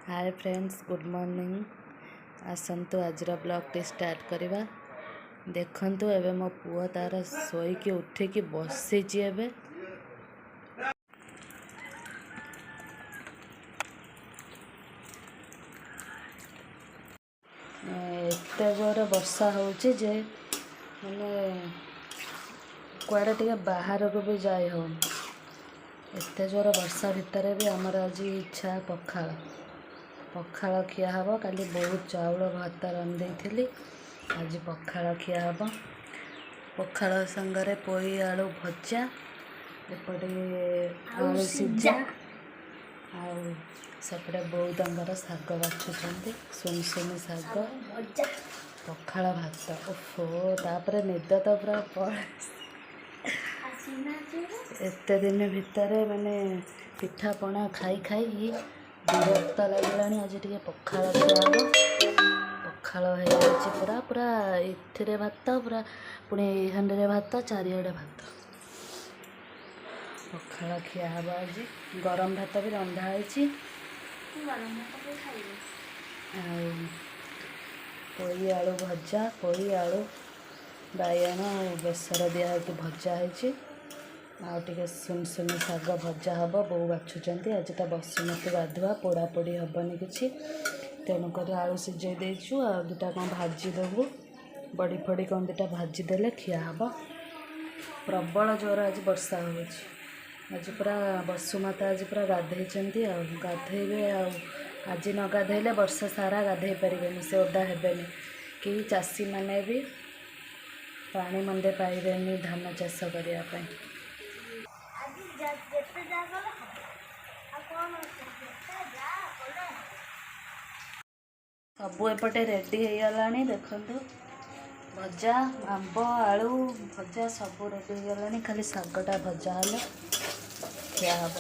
हाय friends, good morning. आसतु आज blog टे स्टार्ट करवा। देखंतु एबे मो पुआ तार सोईकी उठिकी बसिची। एबे एते जोर वर्षा होउची जे माने कुआडे टिके बाहर को भी जाय हो। एते जोर वर्षा भितर भी हमर आज इच्छा पखाल खिया हब। काली बहुत चाउल भात रंधि आज पखाल खिया हब। पखाल संगरे पोई आलू भजा, एपटे आलू सिझा, सेपटे बोऊ तंगर शाग बाछुंट सुनसुनी शाग पखाल भात। ओफो तापर निद तो पूरा एते दिन भितर माने पिठा पଣା खाई खाई विरक्त लगे। आज टे पखाल खिया पखाल हो पूरा पूरा इथिरे भात पूरा पुणी हांडे भात चारिआडे भात पखाल खिया हब। आज गरम भात भी रंधा है। पोई आलू भजा, पोई आलू बायण बेसर दिया भजा है। आउे सुनसुनी शाग भजा हम। बोऊ बाछुंट आज तो बसुमती गाधुआ पोड़ा पोड़ी हेनी कि तेणुक आलू सीझे देचु। आ दुटा कौन भाजीदेबू, बड़ी फड़ी कौन दुटा भाजीदे खिया हम। प्रबल जोर आज वर्षा हो। आज पूरा बसुमती आज पूरा गाधे गाधे आज न गाधेले वर्ष सारा गाधे पारे से ओदा हेबेनि कि चाषी मैंने भी पानी मंदे पाइबेनि धान चाष करने। सबू एपटे रेडी हो गला। देखु भजा आंब आलू भजा सब रेडी हो गला। खाली शागटा भजा हेले खिया हम।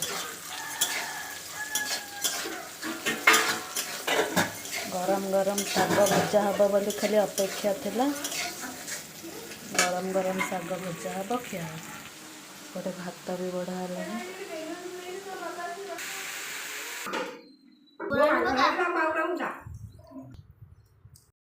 गरम गरम शाग भजा हम बोली खाली अपेक्षा थिला। गरम गरम शाग भजा हम खिया हम। गोटे भात भी बढ़ा है।